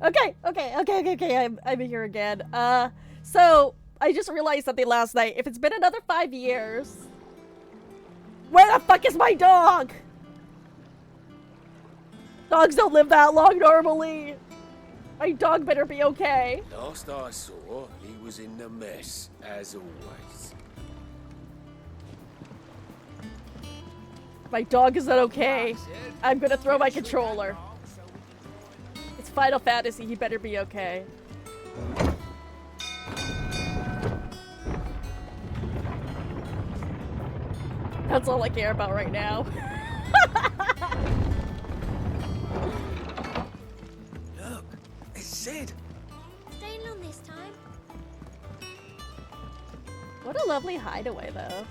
Okay. I'm here again. So I just realized something last night. If it's been another 5 years, where the fuck is my dog? Dogs don't live that long normally. My dog better be okay. Last I saw, he was in the mess, as always. My dog is not okay. I'm gonna throw my controller. It's Final Fantasy, he better be okay. That's all I care about right now. Look, it's Sid. Staying long this time. What a lovely hideaway, though.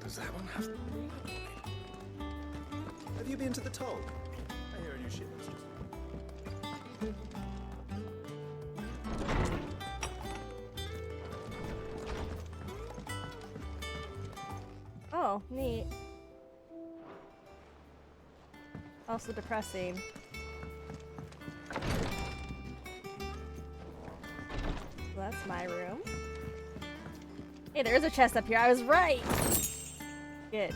Does that one have... Have you been to the Tonk? I hear a new ship was just... Oh, neat. Also depressing. So that's my room. Hey, there is a chest up here. I was right. Good.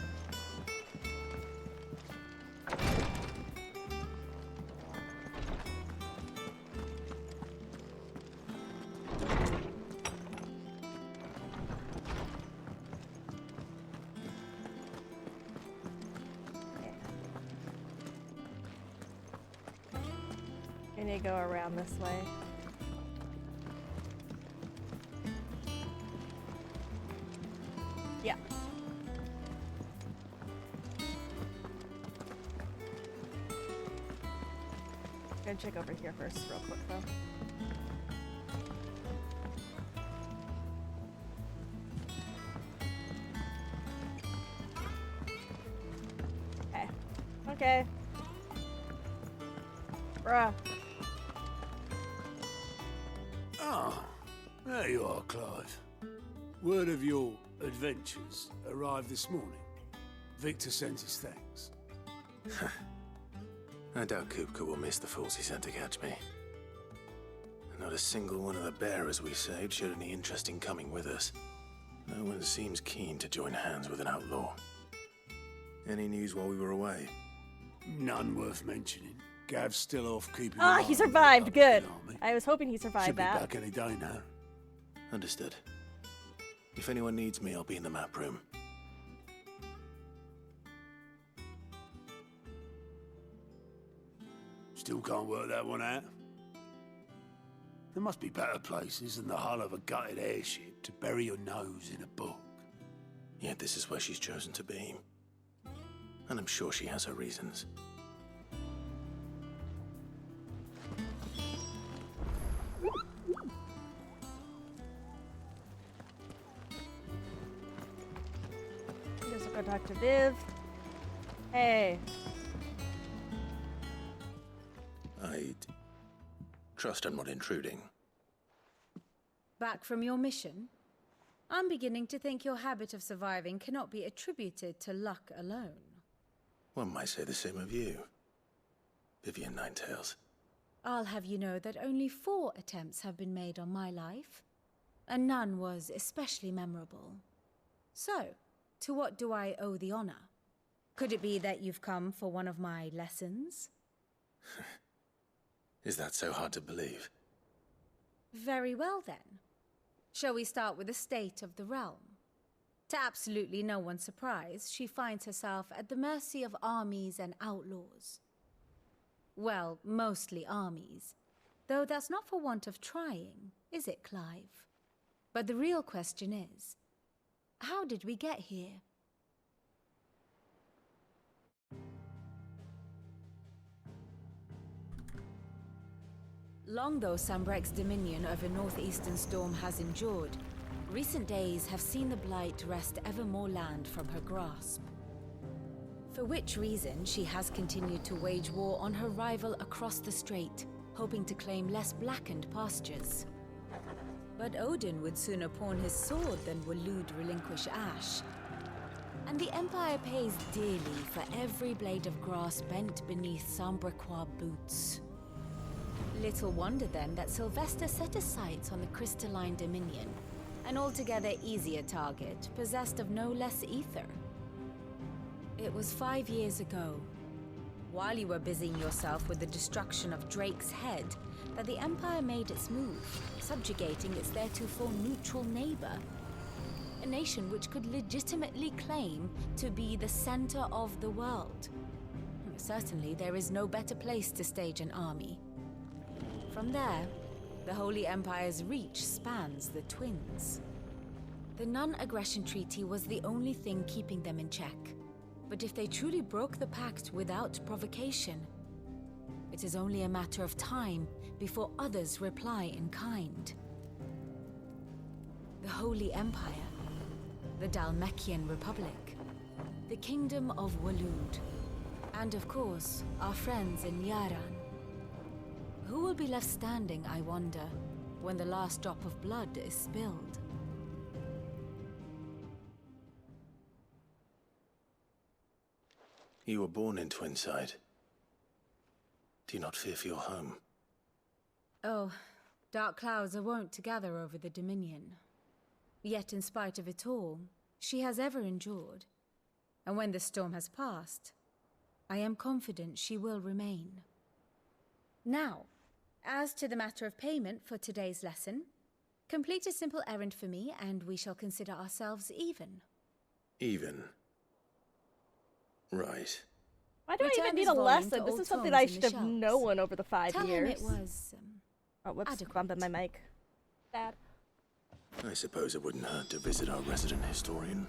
I need to go around this way. Yeah. Gonna check over here first, real quick though. Okay. Okay. Bruh. Ah, there you are, Clive. Word of your adventures arrived this morning. Victor sends his thanks. I doubt Kupka will miss the fools he sent to catch me. Not a single one of the bearers we saved showed any interest in coming with us. No one seems keen to join hands with an outlaw. Any news while we were away? None worth mentioning. Gav's still off keeping. Ah, he survived. Good. I was hoping he survived Should be that. back any day now. Understood. If anyone needs me, I'll be in the map room. Still can't work that one out. There must be better places than the hull of a gutted airship to bury your nose in a book. Yet this is where she's chosen to be. And I'm sure she has her reasons. Guess I'll go talk to Viv. Hey. I'd trust I'm not intruding. Back from your mission? I'm beginning to think your habit of surviving cannot be attributed to luck alone. One might say the same of you, Vivian Ninetails. I'll have you know that only 4 attempts have been made on my life, and none was especially memorable. So, to what do I owe the honor? Could it be that you've come for one of my lessons? Is that so hard to believe? Very well then. Shall we start with the state of the realm? To absolutely no one's surprise, she finds herself at the mercy of armies and outlaws. Well, mostly armies. Though that's not for want of trying, is it, Clive? But the real question is, how did we get here? Long though Sambrek's dominion over northeastern Storm has endured, recent days have seen the Blight wrest ever more land from her grasp. For which reason she has continued to wage war on her rival across the strait, hoping to claim less blackened pastures. But Odin would sooner pawn his sword than Waloed relinquish Ash. And the Empire pays dearly for every blade of grass bent beneath Sambrequois boots. Little wonder then that Sylvester set his sights on the crystalline Dominion, an altogether easier target, possessed of no less ether. It was 5 years ago, while you were busying yourself with the destruction of Drake's head, that the Empire made its move, subjugating its theretofore neutral neighbor. A nation which could legitimately claim to be the center of the world. Certainly, there is no better place to stage an army. From there, the Holy Empire's reach spans the Twins. The non-aggression treaty was the only thing keeping them in check. But if they truly broke the pact without provocation, it is only a matter of time before others reply in kind. The Holy Empire, the Dhalmekian Republic, the Kingdom of Waloed, and of course, our friends in Yaran. Who will be left standing, I wonder, when the last drop of blood is spilled? You were born in Twinside. Do you not fear for your home? Oh, dark clouds are wont to gather over the Dominion. Yet in spite of it all, she has ever endured. And when the storm has passed, I am confident she will remain. Now, as to the matter of payment for today's lesson, complete a simple errand for me and we shall consider ourselves even. Even? Right. Why do I Return even need this a volume lesson? to This old is something tomes I in the should have shelves. known over the 5 Tell him years. it was, Oh, whoops, adequate. bumping my mic. Bad. I suppose it wouldn't hurt to visit our resident historian.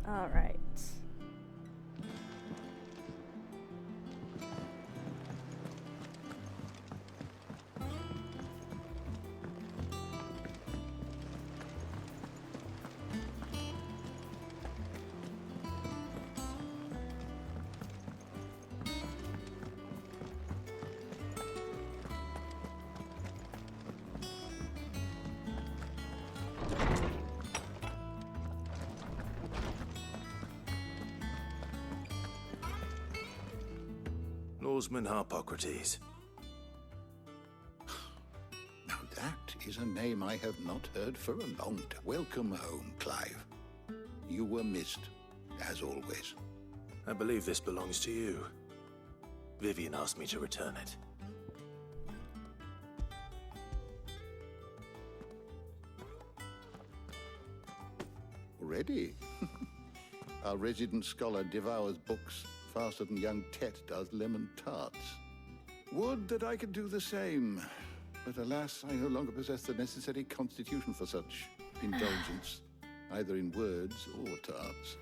Alright. Norseman Harpocrates. Now that is a name I have not heard for a long time. Welcome home, Clive. You were missed, as always. I believe this belongs to you. Vivian asked me to return it. Already? Our resident scholar devours books faster than young Tet does lemon tarts. Would that I could do the same. But alas, I no longer possess the necessary constitution for such indulgence, either in words or tarts.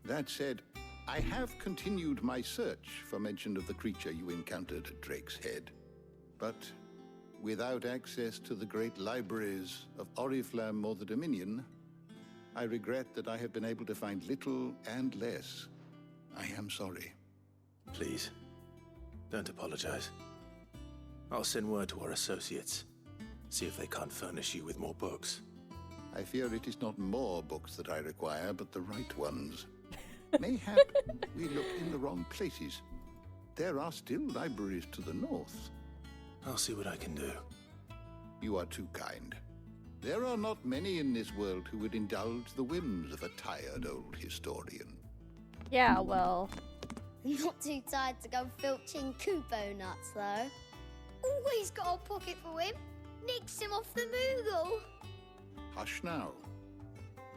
That said, I have continued my search for mention of the creature you encountered at Drake's Head. But without access to the great libraries of Oriflamme or the Dominion, I regret that I have been able to find little and less. I am sorry. Please, don't apologize. I'll send word to our associates. See if they can't furnish you with more books. I fear it is not more books that I require, but the right ones. Mayhap we look in the wrong places. There are still libraries to the north. I'll see what I can do. You are too kind. There are not many in this world who would indulge the whims of a tired old historian. Yeah, well. Not too tired to go filching Kupo nuts, though. Always got a pocket for him. Nicks him off the Moogle. Hush now.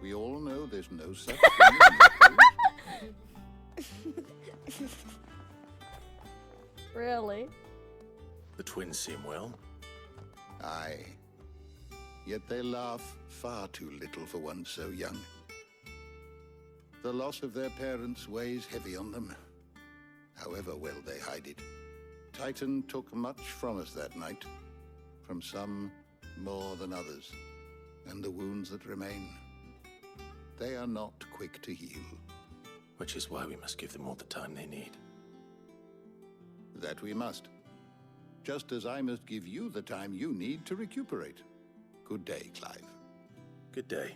We all know there's no such thing as nipples. Really? The twins seem well. Aye. Yet they laugh far too little for one so young. The loss of their parents weighs heavy on them, however well they hide it. Titan took much from us that night, from some more than others, and the wounds that remain, they are not quick to heal. Which is why we must give them all the time they need. That we must. Just as I must give you the time you need to recuperate. Good day, Clive. Good day.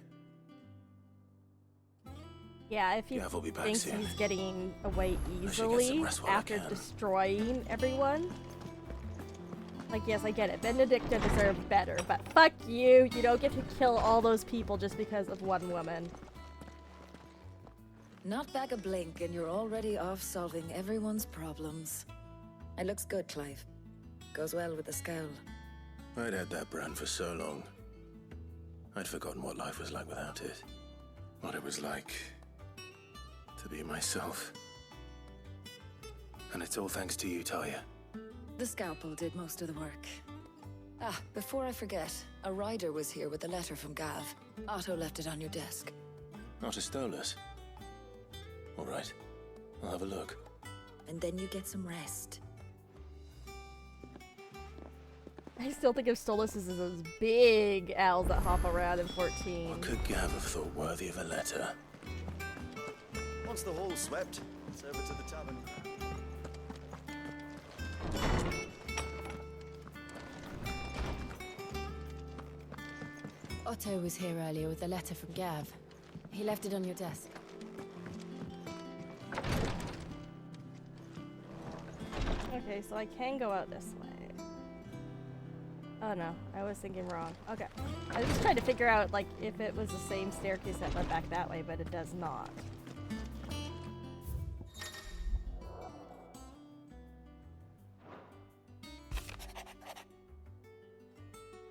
Yeah, if he Yeah, we'll be back thinks soon. he's getting away I should get some easily rest while I after can. destroying everyone, Like, yes, I get it. Benedicta deserved better, but fuck you. You don't get to kill all those people just because of one woman. Not back a blink and you're already off solving everyone's problems. It looks good, Clive. Goes well with the scowl. I'd had that brand for so long. I'd forgotten what life was like without it. What it was like to be myself. And it's all thanks to you, Talia. The scalpel did most of the work. Ah, before I forget, a rider was here with a letter from Gav. Otto left it on your desk. Otto stole us. All right, I'll have a look. And then you get some rest. I still think of Stolas as those big owls that hop around in 14. What could Gav have thought worthy of a letter? Once the hall's swept, it's over to the tavern. Otto was here earlier with a letter from Gav. He left it on your desk. Okay, so I can go out this way. Oh no, I was thinking wrong. Okay. I was just trying to figure out, like, if it was the same staircase that led back that way, but it does not.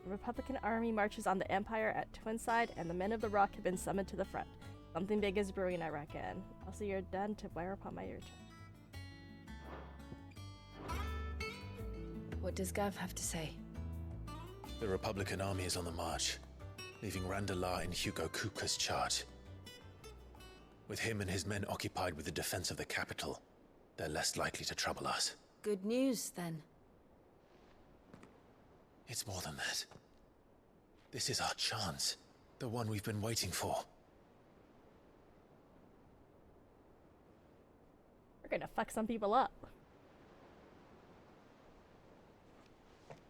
The Republican army marches on the Empire at Twinside, and the men of the Rock have been summoned to the front. Something big is brewing, I reckon. Also, you're done to wear upon my return. What does Gav have to say? The Republican army is on the march, leaving Randalar in Hugo Kuka's charge. With him and his men occupied with the defense of the capital, they're less likely to trouble us. Good news, then. It's more than that. This is our chance, the one we've been waiting for. We're gonna fuck some people up.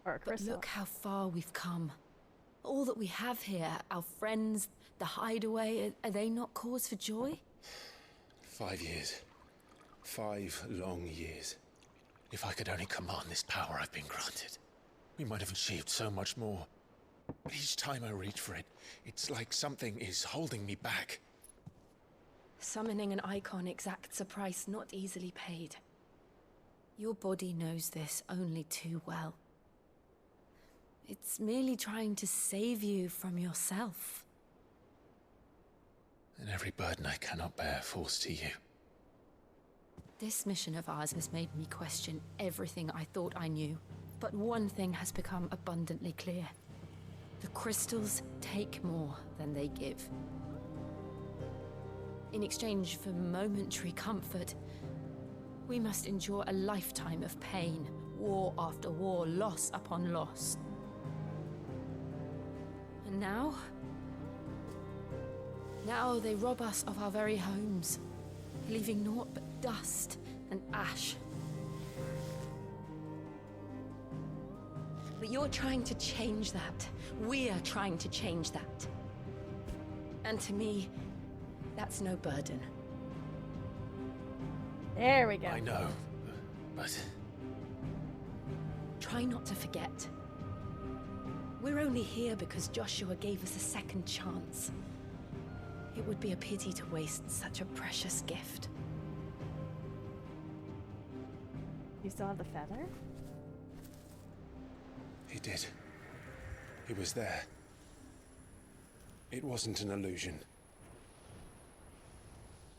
Or a But crystal. look how far we've come. All that we have here, our friends, the hideaway, are they not cause for joy? 5 years. 5 long years. If I could only command this power I've been granted, we might have achieved so much more. But each time I reach for it, it's like something is holding me back. Summoning an icon exacts a price not easily paid. Your body knows this only too well. It's merely trying to save you from yourself. And every burden I cannot bear falls to you. This mission of ours has made me question everything I thought I knew. But one thing has become abundantly clear. The crystals take more than they give. In exchange for momentary comfort, we must endure a lifetime of pain, war after war, loss upon loss. And now they rob us of our very homes, leaving naught but dust and ash. But you're trying to change that. We're trying to change that. And to me, that's no burden. There we go. I know, but... Try not to forget. We're only here because Joshua gave us a second chance. It would be a pity to waste such a precious gift. You still have the feather? He did. He was there. It wasn't an illusion.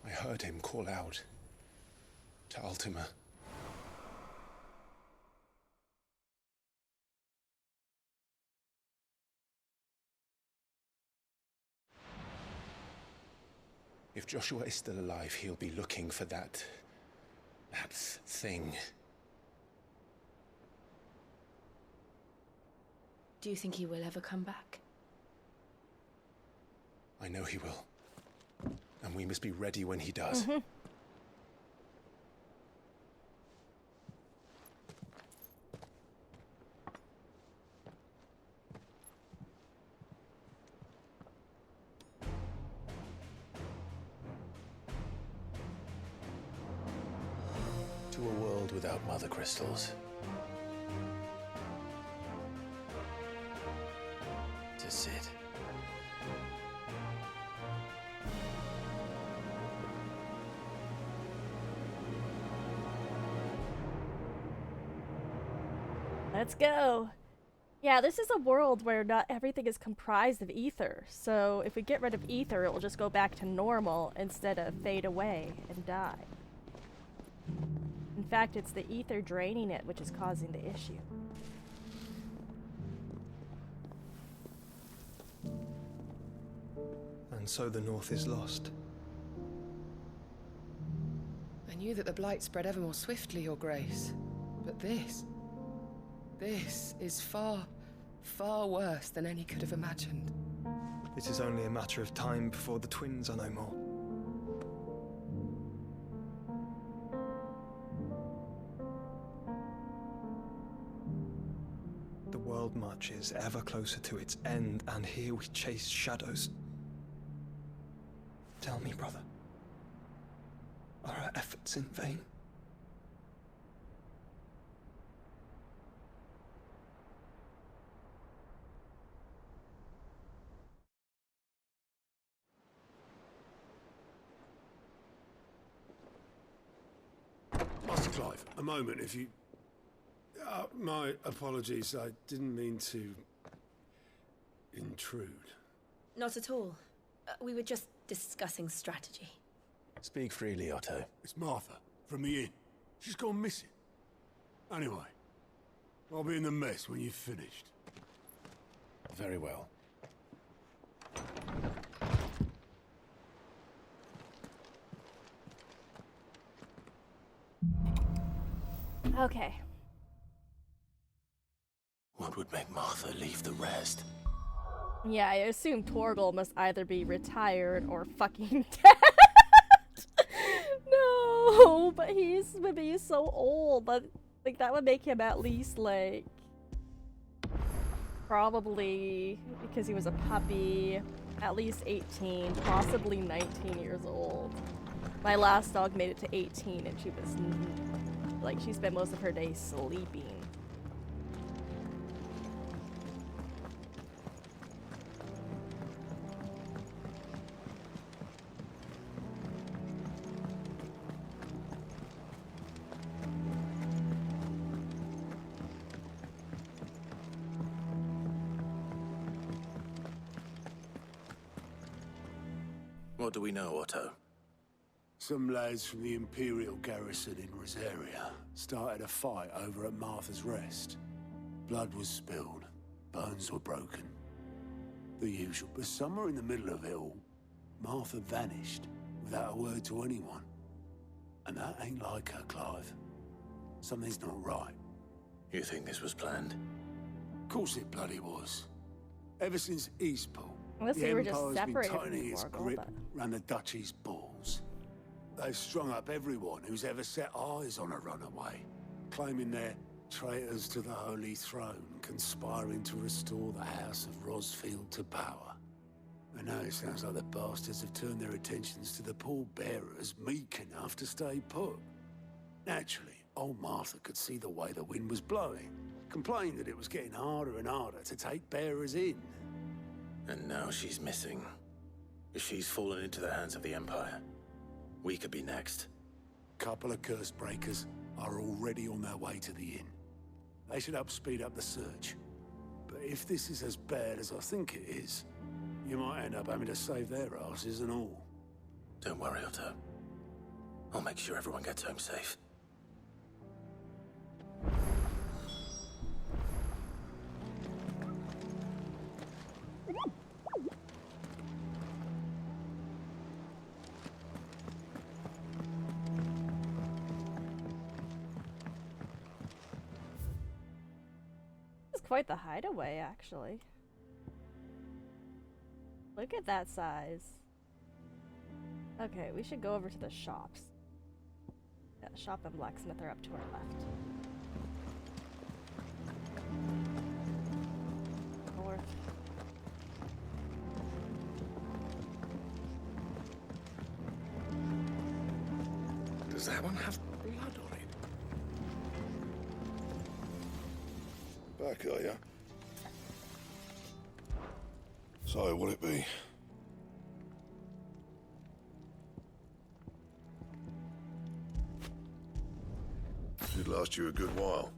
I heard him call out to Ultima. If Joshua is still alive, he'll be looking for that thing. Do you think he will ever come back? I know he will. And we must be ready when he does. Mm-hmm. To a world without mother crystals. That's it. Let's go. Yeah, this is a world where not everything is comprised of ether. So if we get rid of ether, it will just go back to normal instead of fade away and die. In fact, it's the ether draining it which is causing the issue. And so the North is lost. I knew that the blight spread ever more swiftly, Your Grace. But this is far, far worse than any could have imagined. It is only a matter of time before the twins are no more. The world marches ever closer to its end, and here we chase shadows. Tell me, brother, are our efforts in vain? Master Clive, a moment, if you... my apologies, I didn't mean to... intrude. Not at all. We were just discussing strategy. Speak freely, Otto. It's Martha, from the inn. She's gone missing. Anyway, I'll be in the mess when you've finished. Very well. Okay. What would make Martha leave the rest? Yeah, I assume Torgal must either be retired or fucking dead. No, but he's so old. Like that would make him at least like probably because he was a puppy, at least 18, possibly 19 years old. My last dog made it to 18 and she was like she spent most of her days sleeping. What do we know, Otto? Some lads from the Imperial garrison in Rosaria started a fight over at Martha's Rest. Blood was spilled, bones were broken. The usual, but somewhere in the middle of it all, Martha vanished without a word to anyone. And that ain't like her, Clive. Something's not right. You think this was planned? Of course it bloody was. Ever since Eastpool, Unless the they were just Empire's been separated from tightening its Torgal, grip but... round the Duchy's balls. They've strung up everyone who's ever set eyes on a runaway, claiming they're traitors to the Holy Throne, conspiring to restore the House of Rosfield to power. And now it sounds like the bastards have turned their attentions to the pallbearers meek enough to stay put. Naturally, old Martha could see the way the wind was blowing, complained that it was getting harder and harder to take bearers in. And now she's missing. If she's fallen into the hands of the Empire, we could be next. Couple of curse breakers are already on their way to the inn. They should help speed up the search. But if this is as bad as I think it is, you might end up having to save their asses and all. Don't worry, Otto. I'll make sure everyone gets home safe. Quite the hideaway, actually. Look at that size. Okay, we should go over to the shops. Yeah, shop and blacksmith are up to our left. North. Does that one have blood on it? Back, are ya? So, what'll it be? Should last you a good while.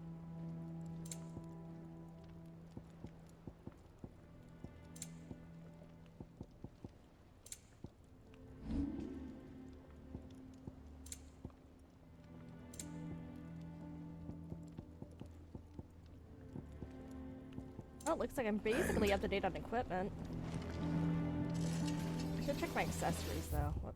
Well, it looks like I'm basically up to date on equipment. I should check my accessories though. What?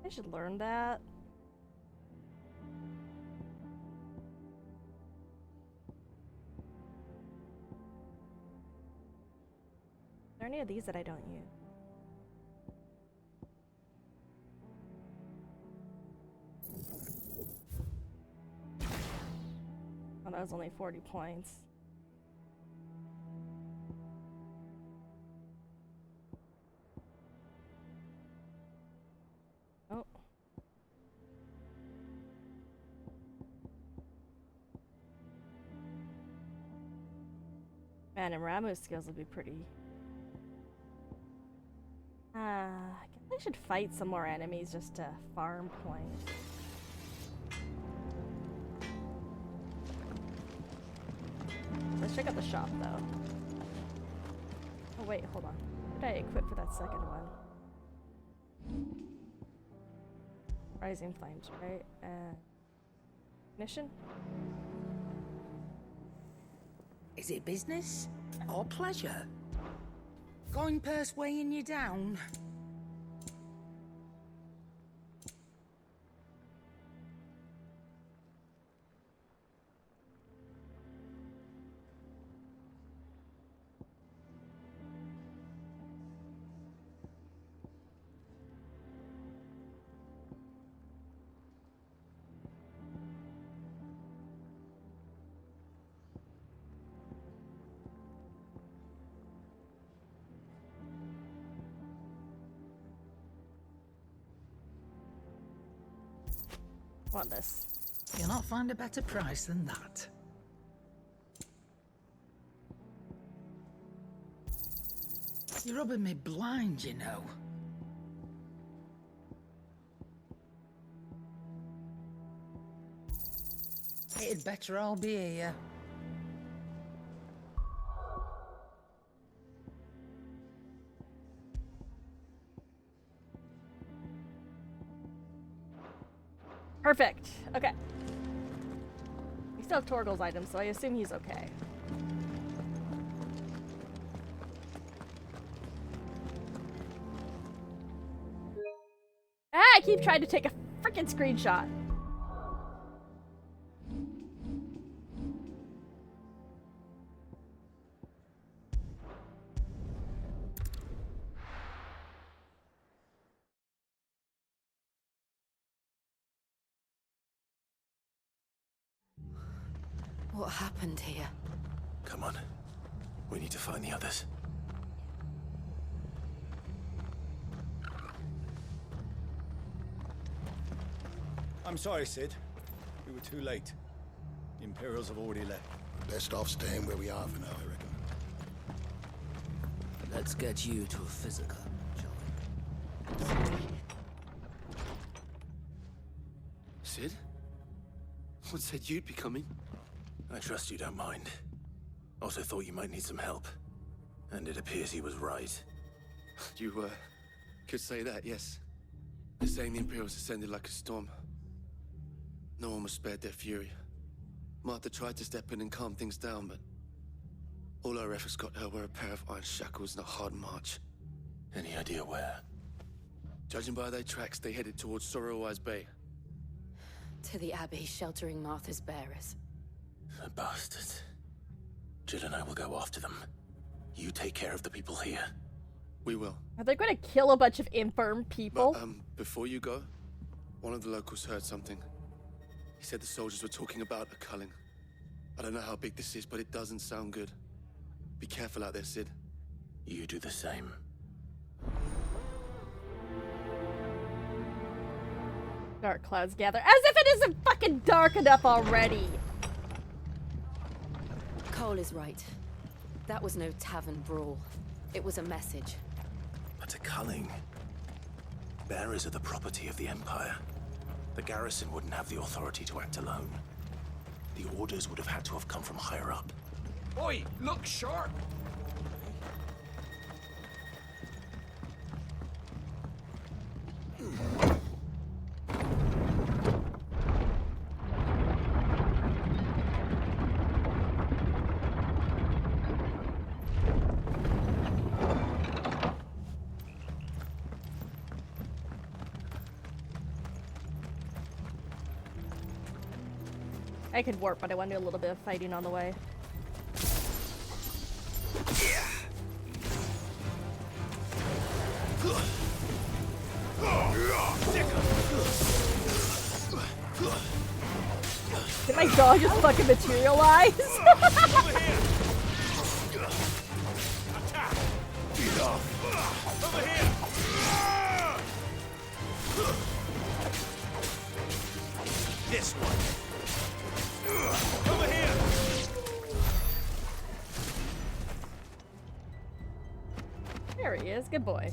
I should learn that. Are there any of these that I don't use? Oh, that was only 40 points. Oh. Man, and Ramu's skills would be pretty. I guess I should fight some more enemies just to farm points. Let's check out the shop though. Oh wait, hold on. What did I equip for that second one? Rising Flames, right? Mission? Is it business or pleasure? Coin purse weighing you down? Want this. You'll not find a better price than that. You're rubbing me blind, you know. It'd better all be here. Perfect. Okay. We still have Torgal's items, so I assume he's okay. Ah, I keep trying to take a freaking screenshot. What happened here? Come on. We need to find the others. I'm sorry, Sid. We were too late. The Imperials have already left. Best off staying where we are for now, I reckon. Let's get you to a physical, shall we? Sid? What said you'd be coming? I trust you don't mind. Also thought you might need some help. And it appears he was right. You, could say that, yes. They're saying the Imperials ascended like a storm. No one was spared their fury. Martha tried to step in and calm things down, but all her efforts got her were a pair of iron shackles and a hard march. Any idea where? Judging by their tracks, they headed towards Sorrowwise Bay. To the Abbey, sheltering Martha's bearers. The bastards. Jill and I will go after them. You take care of the people here. We will. Are they going to kill a bunch of infirm people? But, before you go, one of the locals heard something. He said the soldiers were talking about a culling. I don't know how big this is, but it doesn't sound good. Be careful out there, Sid. You do the same. Dark clouds gather. As if it isn't fucking dark enough already! Cole is right. That was no tavern brawl. It was a message. But a culling. Bearers are the property of the Empire. The garrison wouldn't have the authority to act alone. The orders would have had to have come from higher up. Oi, look sharp! I could warp, but I want to do a little bit of fighting on the way. Did my dog just fucking materialize? This one. Over here! There he is. Good boy.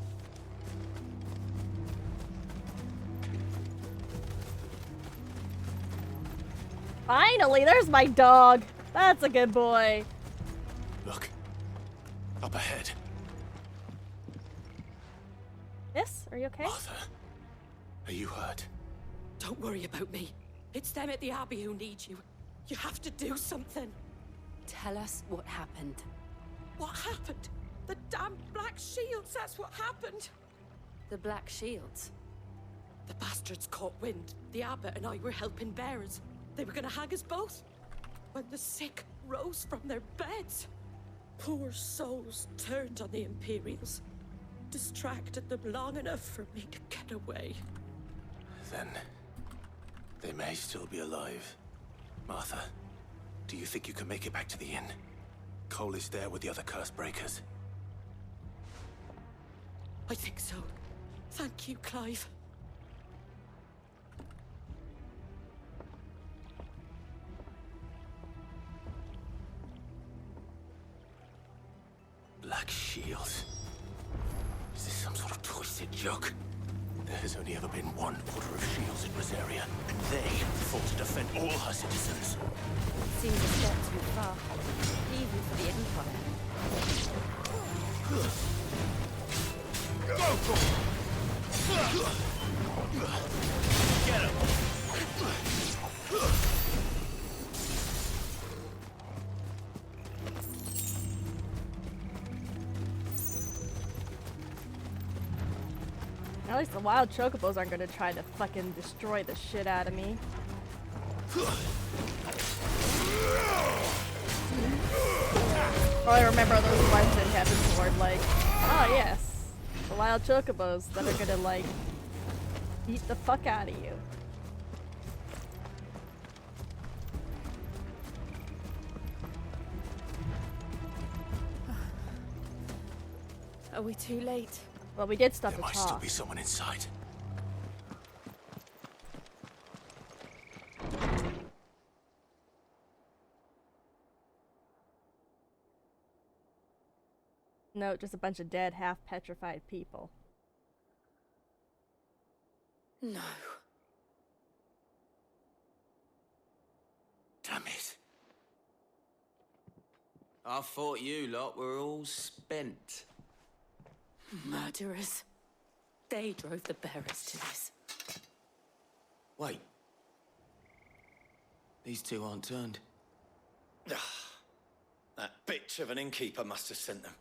Finally, there's my dog. That's a good boy. Look. Up ahead. Yes? Are you okay? Martha. Are you hurt? Don't worry about me. It's them at the Abbey who need you. You have to do something. Tell us what happened. What happened? The damn Black Shields, that's what happened. The Black Shields? The bastards caught wind. The abbot and I were helping bearers. They were gonna hang us both. When the sick rose from their beds, poor souls turned on the Imperials. Distracted them long enough for me to get away. Then they may still be alive. Martha, do you think you can make it back to the inn? Cole is there with the other curse breakers. I think so. Thank you, Clive. Black Shields. Is this some sort of twisted joke? There has only ever been one order of shields in Rosaria, and they fought to defend all her citizens. Seems a step too far, even for the Empire. Go for it! Get him! At least the wild chocobos aren't gonna try to fucking destroy the shit out of me. Oh, I remember those ones in Heaven's Ward, like, oh yes, the wild chocobos that are gonna, like, beat the fuck out of you. Are we too late? Well, we did stop There to might talk. still be someone inside. No, just a bunch of dead, half-petrified people. No. Damn it. I thought you lot were all spent. Murderers. They drove the bearers to this. Wait. These two aren't turned. That bitch of an innkeeper must have sent them.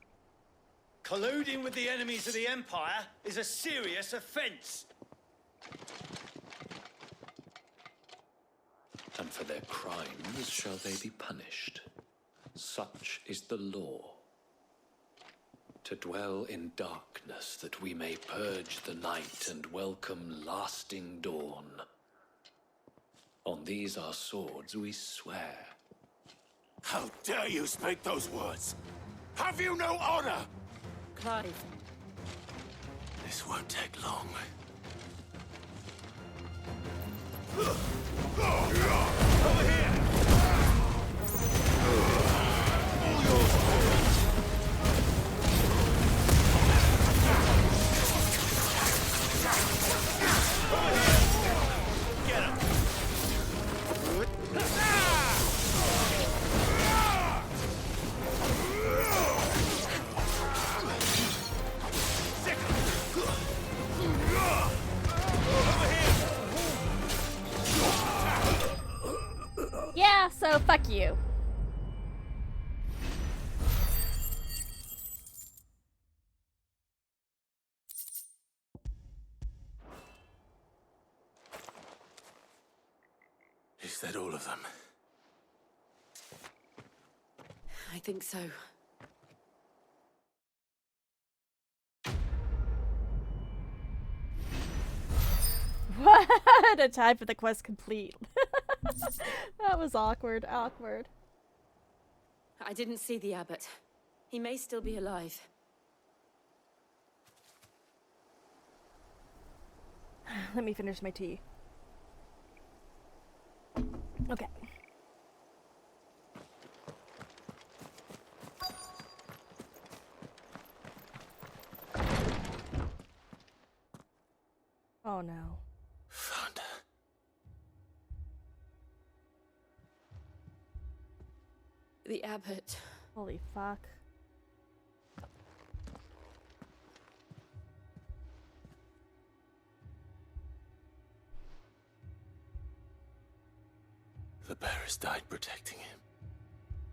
Colluding with the enemies of the Empire is a serious offense. And for their crimes shall they be punished. Such is the law. To dwell in darkness that we may purge the night and welcome lasting dawn. On these our swords we swear. How dare you speak those words? Have you no honor? Clive. This won't take long. Over here! All yours. Get him! Yeah, so fuck you. Is that all of them? I think so. What a time for the quest complete. That was awkward, awkward. I didn't see the abbot. He may still be alive. Let me finish my tea. Okay. Oh no. Found her. The abbot. Holy fuck. The bearers died protecting him,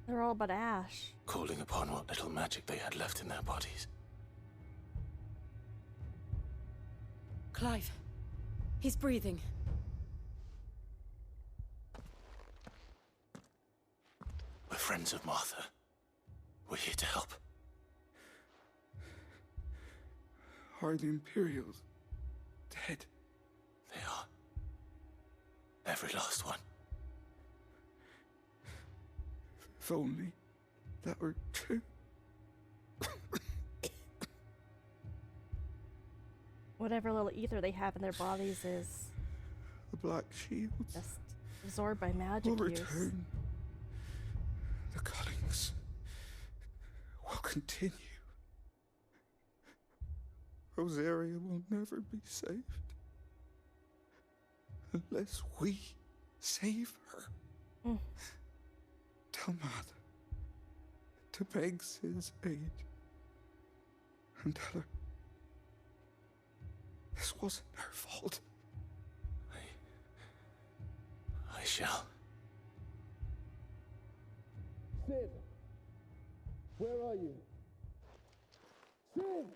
They're all but ash. calling upon what little magic they had left in their bodies. Clive. He's breathing. We're friends of Martha. We're here to help. Are the Imperials dead? They are. Every last one. If only that were true. Whatever little ether they have in their bodies is The Black Shields just absorbed by magic will use. return. The cuttings will continue. Rosaria will never be saved unless we save her. Mm. Tell Mother to beg Sid's aid and tell her this wasn't her fault. I shall. Sid! Where are you? Sid!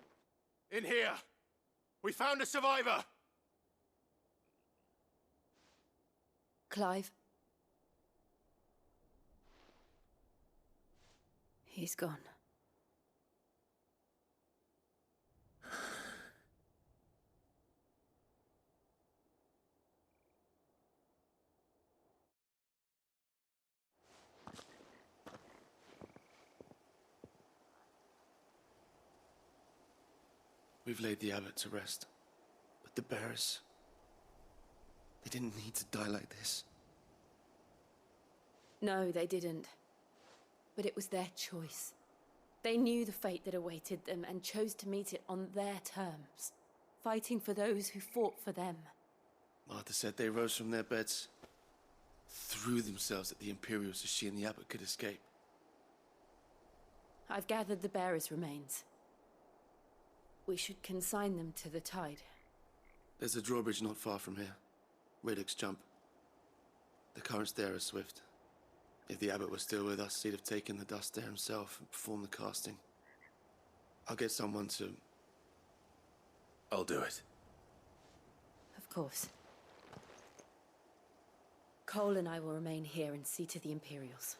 In here! We found a survivor! Clive. He's gone. We've laid the abbot to rest. But the bearers... they didn't need to die like this. No, they didn't. But it was their choice. They knew the fate that awaited them and chose to meet it on their terms, fighting for those who fought for them. Martha said they rose from their beds, threw themselves at the Imperials so she and the abbot could escape. I've gathered the bearers' remains. We should consign them to the tide. There's a drawbridge not far from here. Radix jump. The currents there are swift. If the abbot was still with us, he'd have taken the dust there himself and performed the casting. I'll get someone to... I'll do it. Of course. Cole and I will remain here and see to the Imperials.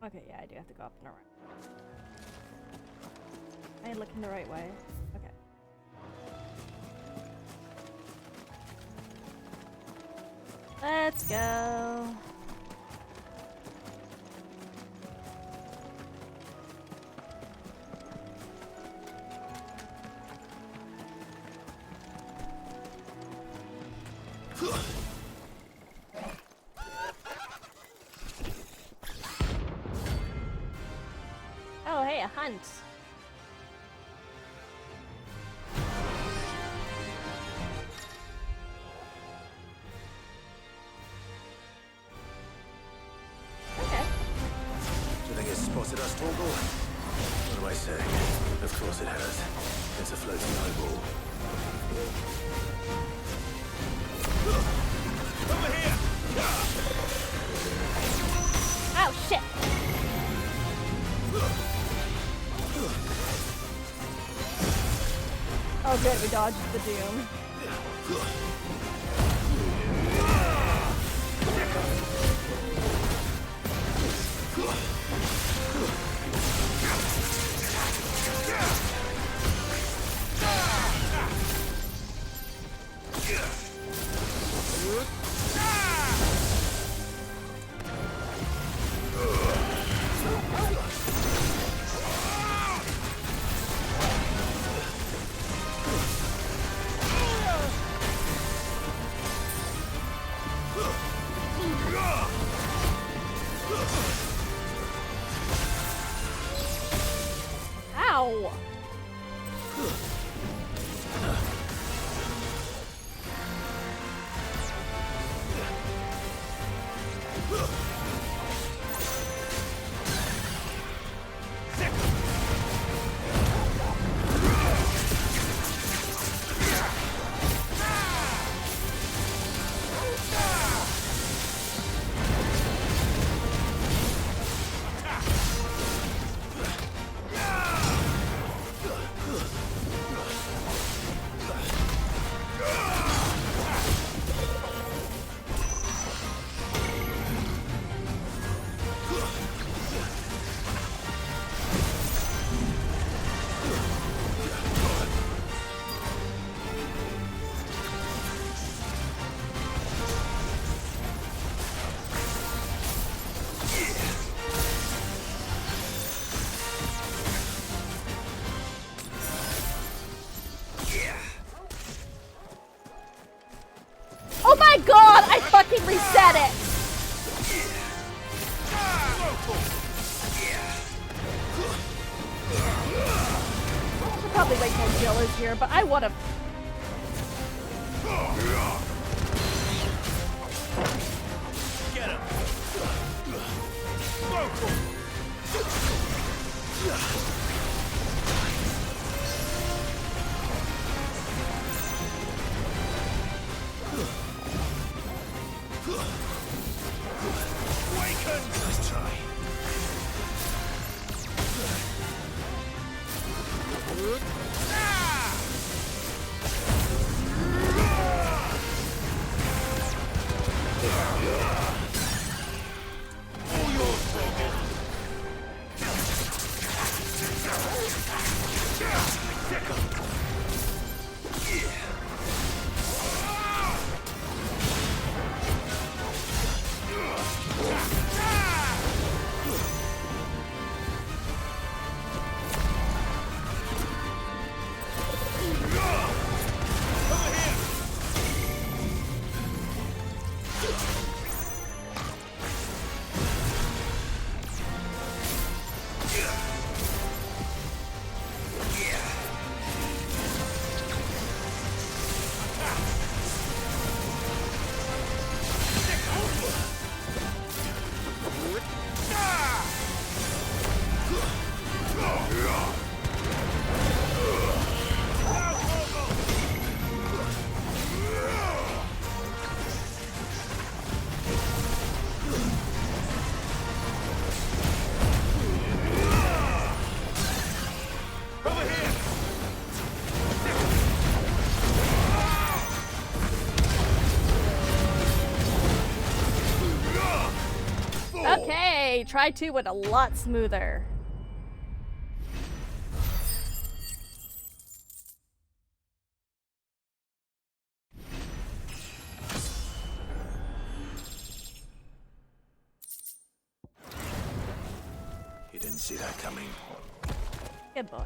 Okay, yeah, I do have to go up and around. I ain't looking the right way. Okay. Let's go. Oh, hey, a hunt. Okay. Do you think it's spotted us, Torgal? What am I saying? Of course it has. It's a floating eyeball. Over here! Oh, shit! Oh good, we dodged the doom. Ow! Oh my god, I fucking reset it! I should probably wait till Jill is here, but I would've. Get him! Awaken! Nice try. All yours, Torgal. Try 2 went a lot smoother. You didn't see that coming. Good boy.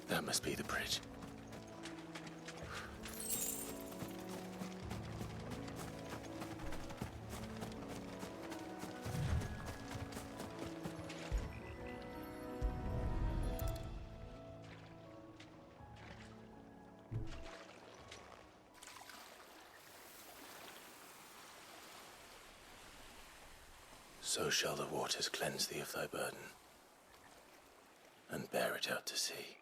That must be the bridge. So shall the waters cleanse thee of thy burden, and bear it out to sea.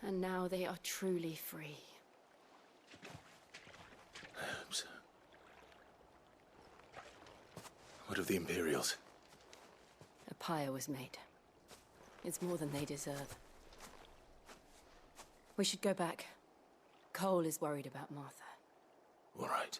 And now they are truly free. I hope so. What of the Imperials? A pyre was made. It's more than they deserve. We should go back. Cole is worried about Martha. All right.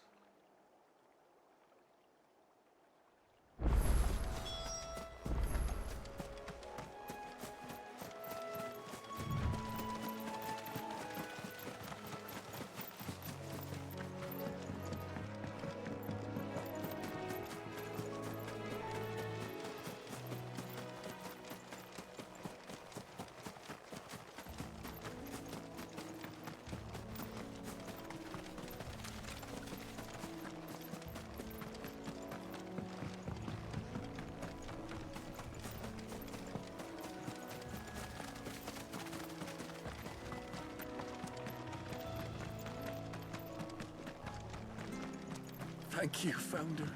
Thank you, Founder.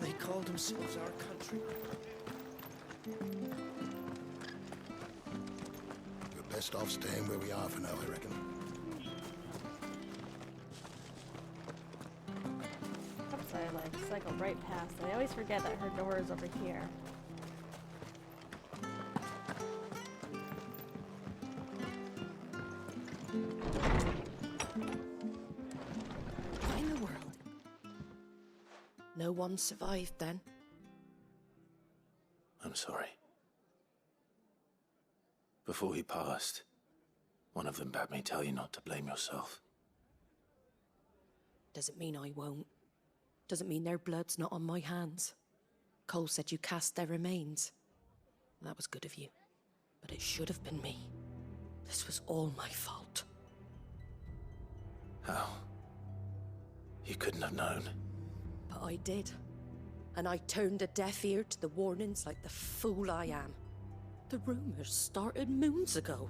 They call themselves our country. Best off staying where we are for now, I reckon. Oops, I like cycled right past it. I always forget that her door is over here. What in the world? No one survived then? I'm sorry. Before he passed, one of them bade me tell you not to blame yourself. Doesn't mean I won't. Doesn't mean their blood's not on my hands. Cole said you cast their remains. That was good of you. But it should have been me. This was all my fault. How? You couldn't have known. But I did. And I turned a deaf ear to the warnings like the fool I am. The rumors started moons ago.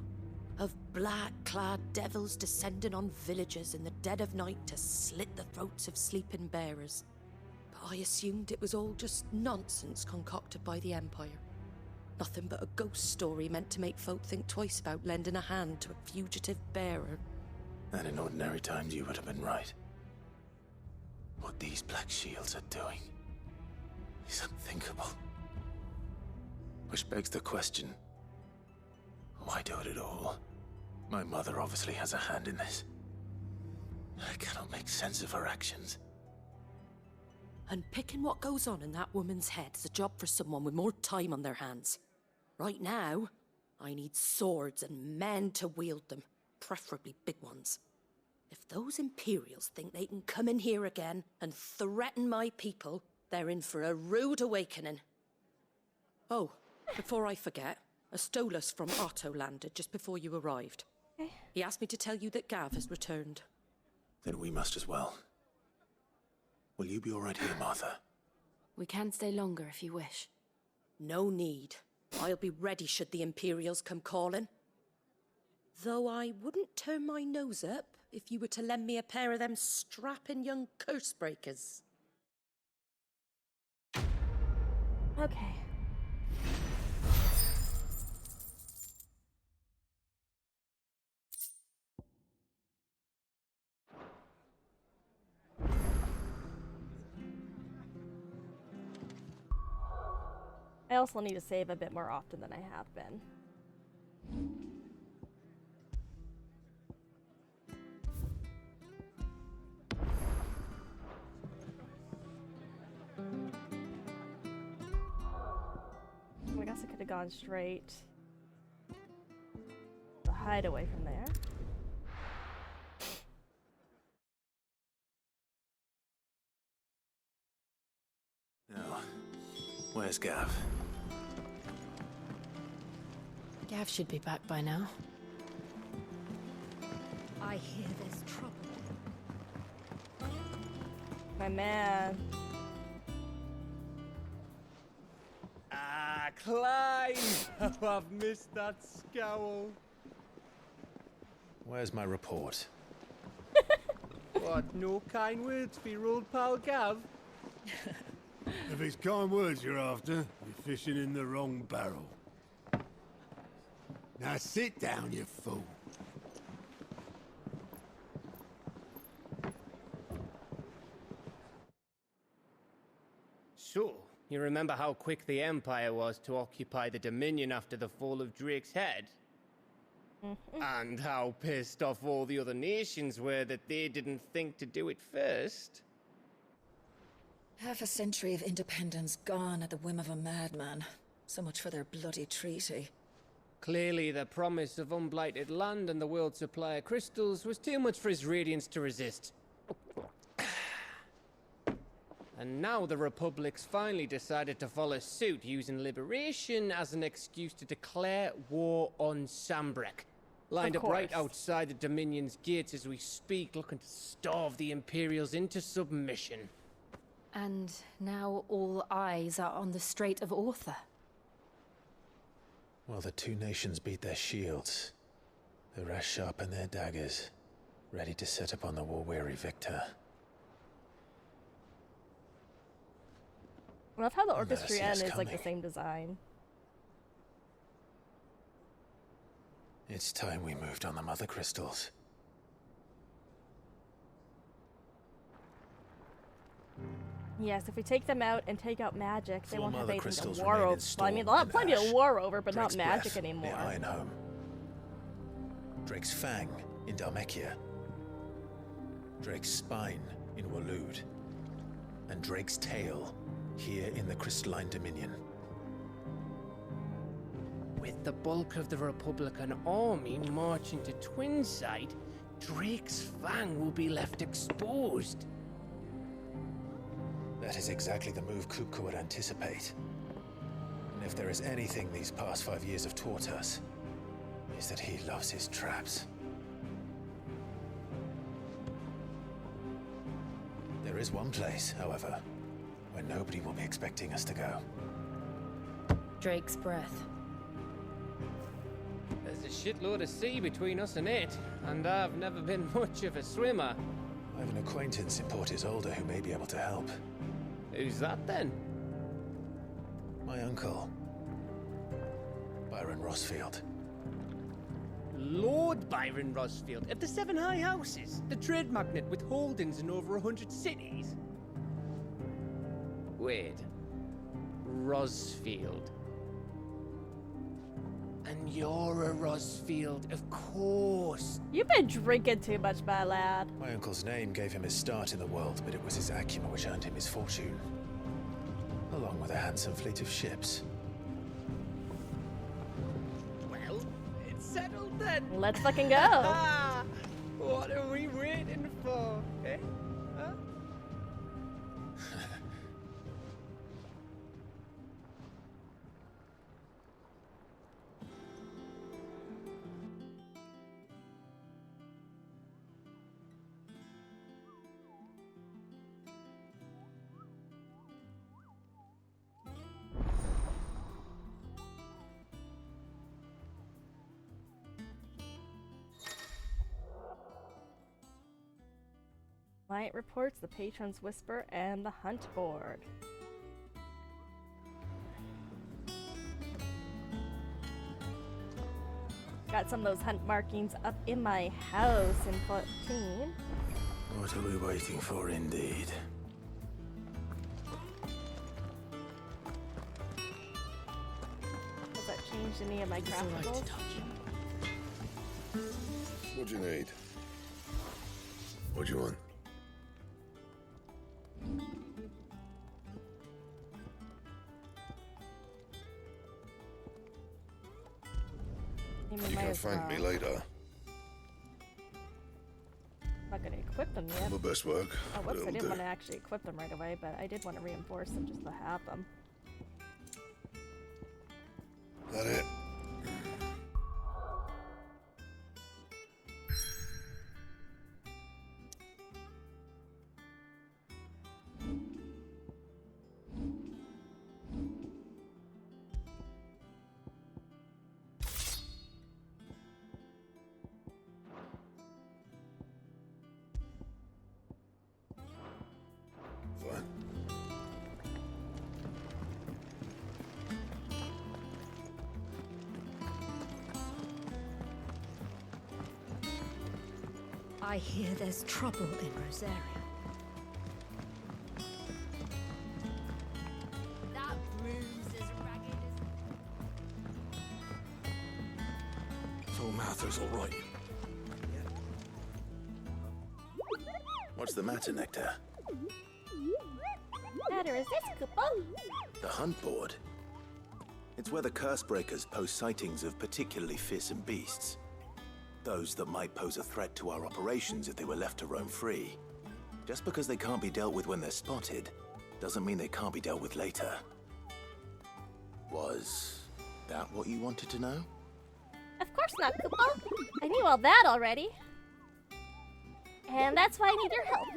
Of black-clad devils descending on villages in the dead of night to slit the throats of sleeping bearers. But I assumed it was all just nonsense concocted by the Empire. Nothing but a ghost story meant to make folk think twice about lending a hand to a fugitive bearer. And in ordinary times you would have been right. What these Black Shields are doing is unthinkable. Which begs the question, why do it at all? My mother obviously has a hand in this. I cannot make sense of her actions. Unpicking what goes on in that woman's head is a job for someone with more time on their hands. Right now, I need swords and men to wield them, preferably big ones. If those Imperials think they can come in here again and threaten my people, they're in for a rude awakening. Oh, before I forget, a Stolas from Otto landed just before you arrived. He asked me to tell you that Gav has returned. Then we must as well. Will you be all right here, Martha? We can stay longer if you wish. No need. I'll be ready should the Imperials come calling. Though I wouldn't turn my nose up if you were to lend me a pair of them strapping young curse breakers. Okay. I also need to save a bit more often than I have been. I guess I could have gone straight the hideaway from there. Now, where's Gav? Gav should be back by now. I hear there's trouble. My man. Ah, Clive! Oh, I've missed that scowl. Where's my report? What, no kind words for your old pal Gav? If it's kind words you're after, you're fishing in the wrong barrel. Now sit down, you fool. So, you remember how quick the Empire was to occupy the Dominion after the fall of Drake's head? And how pissed off all the other nations were that they didn't think to do it first? Half a century of independence gone at the whim of a madman. So much for their bloody treaty. Clearly, the promise of unblighted land and the world's supply of crystals was too much for his radiance to resist. And now the Republic's finally decided to follow suit, using liberation as an excuse to declare war on Sambrek. Lined up right outside the Dominion's gates as we speak, looking to starve the Imperials into submission. And now all eyes are on the Strait of Author. While the two nations beat their shields, the rest sharpen their daggers, ready to set upon the war-weary victor. I love how the Let us see Orchestrion us is like the coming. same design. It's time we moved on the Mother Crystals. Yes, if we take them out and take out magic, they Four won't have Mother anything Crystals to war remain in over. Well, I mean, storm they'll have and plenty ash. to war over, but Drake's not magic breath anymore. near Ironhome. Drake's Fang in Dhalmekia. Drake's Spine in Waloed. And Drake's Tail here in the Crystalline Dominion. With the bulk of the Republican army marching to Twinside, Drake's Fang will be left exposed. That is exactly the move Kupka would anticipate. And if there is anything these past 5 years have taught us, is that he loves his traps. There is one place, however, where nobody will be expecting us to go. Drake's breath. There's a shitload of sea between us and it, and I've never been much of a swimmer. I have an acquaintance in Port Isolde who may be able to help. Who's that then? My uncle, Byron Rosfield. Lord Byron Rosfield of the Seven High Houses, the trade magnate with holdings in over 100 cities. Wait, Rosfield. And you're a Rosfield, of course. You've been drinking too much, my lad. My uncle's name gave him his start in the world, but it was his acumen which earned him his fortune. Along with a handsome fleet of ships. Well, it's settled then. Let's fucking go. What are we waiting for, eh? Huh? Client reports, the patron's whisper, and the hunt board. Got some of those hunt markings up in my house in 14. What are we waiting for, indeed? Has that changed any of my craftables? What do you need? What do you want? You You can thank me later. I'm not gonna equip them yet. My best work. Oh, whoops, I It'll didn't do. want to actually equip them right away, but I did want to reinforce them just to have them. That it? Fine. I hear there's trouble in Rosaria. That room's as ragged as... So Mather's all right. What's the matter, Nectar? Matter is this, Kupo? The hunt board? It's where the Cursebreakers post sightings of particularly fearsome beasts. Those that might pose a threat to our operations if they were left to roam free. Just because they can't be dealt with when they're spotted, doesn't mean they can't be dealt with later. Was that what you wanted to know? Of course not, Kupo. I knew all that already. And that's why I need your help.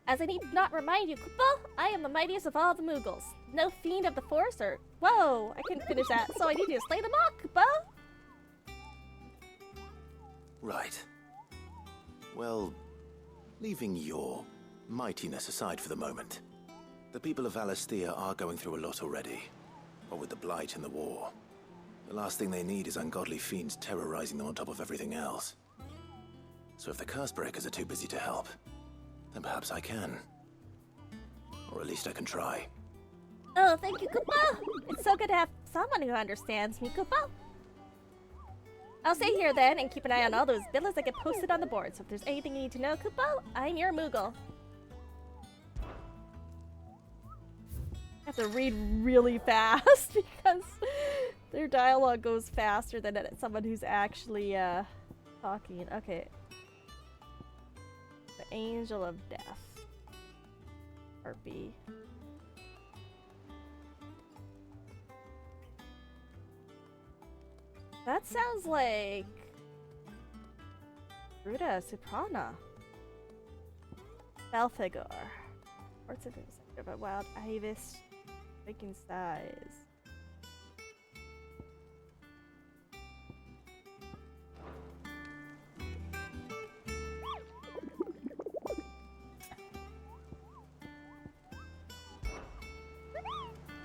As I need not remind you, Kupo, I am the mightiest of all the Mughals. No fiend of the Force or... Whoa, I couldn't finish that, so I need you to slay them all, Kupo. Right. Well, leaving your mightiness aside for the moment, the people of Alastia are going through a lot already. What with the Blight and the war. The last thing they need is ungodly fiends terrorizing them on top of everything else. So if the Cursebreakers are too busy to help, then perhaps I can. Or at least I can try. Oh, thank you, Kupo. It's so good to have someone who understands me, Kupo. I'll stay here then and keep an eye on all those villas that get posted on the board. So if there's anything you need to know, Kupo, I'm your Moogle. I have to read really fast because their dialogue goes faster than someone who's actually talking. Okay. The Angel of Death. RB. That sounds like Ruda Suprana. Belphegor. Parts of it about wild ibis making size.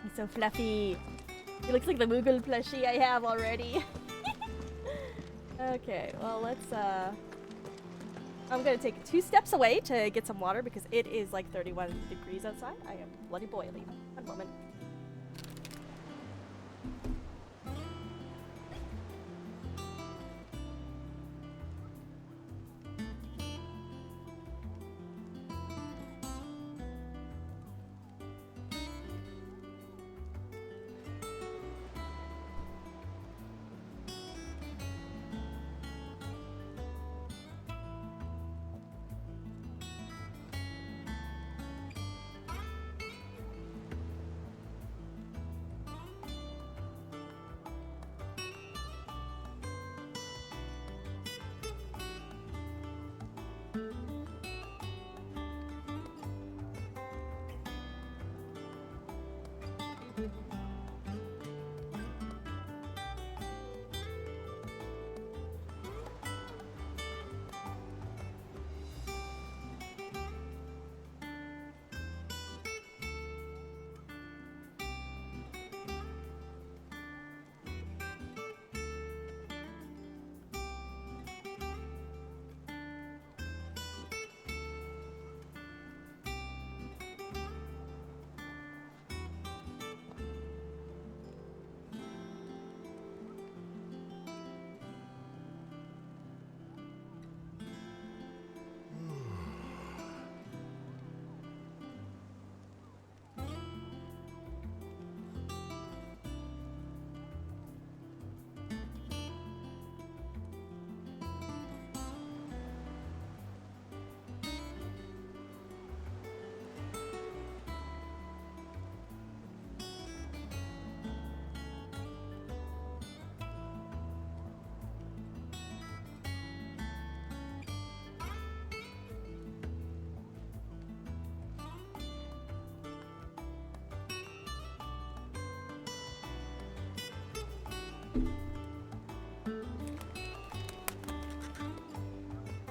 He's so fluffy. He looks like the Moogle plushie I have already. Okay, well let's I'm gonna take 2 steps away to get some water because it is like 31 degrees outside. I am bloody boiling. One moment.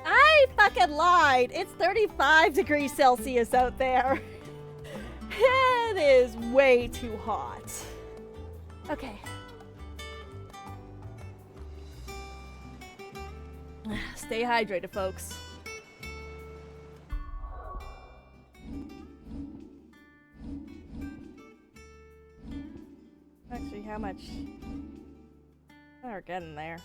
I fucking lied. It's 35 degrees Celsius out there. It is way too hot. Okay. Stay hydrated, folks. Actually, how much? We're getting there.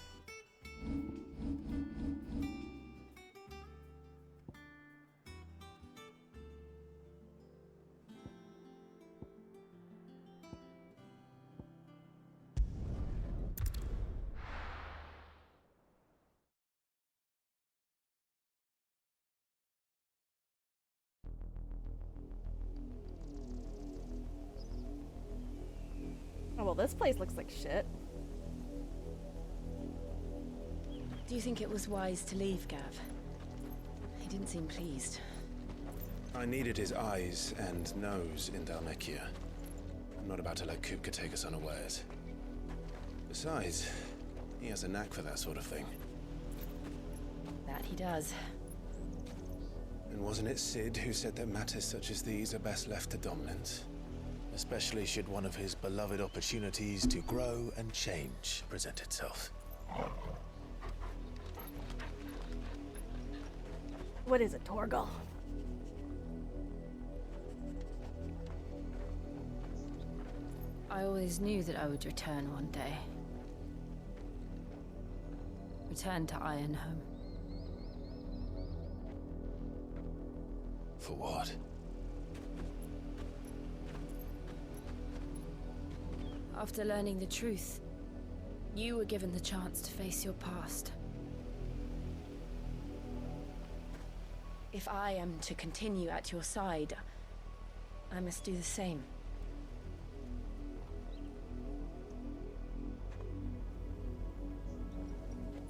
Oh, well, this place looks like shit. Do you think it was wise to leave, Gav? He didn't seem pleased. I needed his eyes and nose in Dhalmekia. I'm not about to let Kupka take us unawares. Besides, he has a knack for that sort of thing. That he does. And wasn't it Sid who said that matters such as these are best left to dominance? Especially should one of his beloved opportunities to grow and change present itself. What is it, Torgal? I always knew that I would return one day. Return to Ironhome. For what? After learning the truth, you were given the chance to face your past. If I am to continue at your side, I must do the same.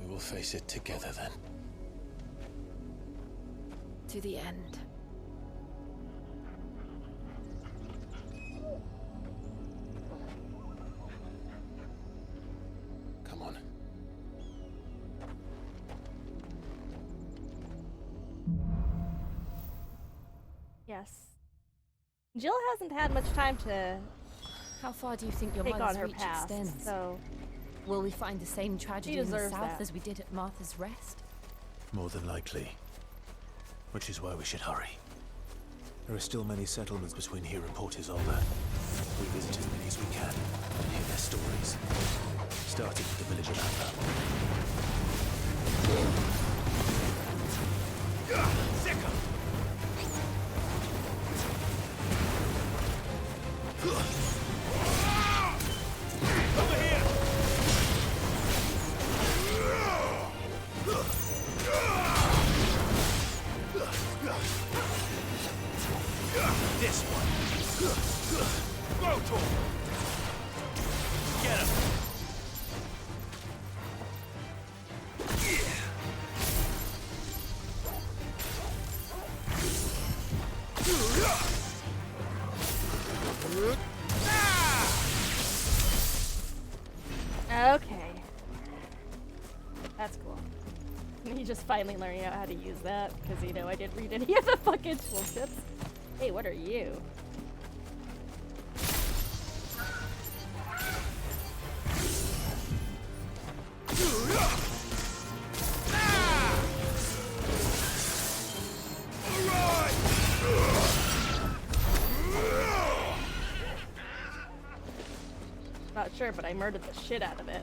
We will face it together then. To the end. Come on. Yes. Jill hasn't had much time to How far do you think your take on mother's her reach past, extends? so Will we find the same tragedy in the deserves south that. as we did at Martha's Rest? More than likely. Which is why we should hurry. There are still many settlements between here and Port Isolde. We visit as many as we can and hear their stories. Starting with the village of This one. Go to him. Get him. okay. That's cool. Me just finally learning out how to use that because you know I didn't read any of the fucking tooltips. Hey, what are you? Not sure, but I murdered the shit out of it.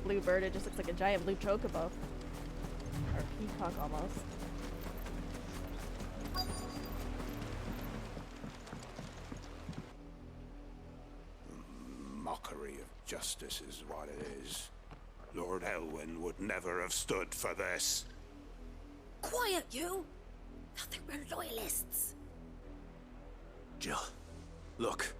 Blue bird, it just looks like a giant blue chocobo. Or peacock almost. Mockery of justice is what it is. Lord Elwyn would never have stood for this. Quiet, you! Nothing, we're loyalists. Jill, look.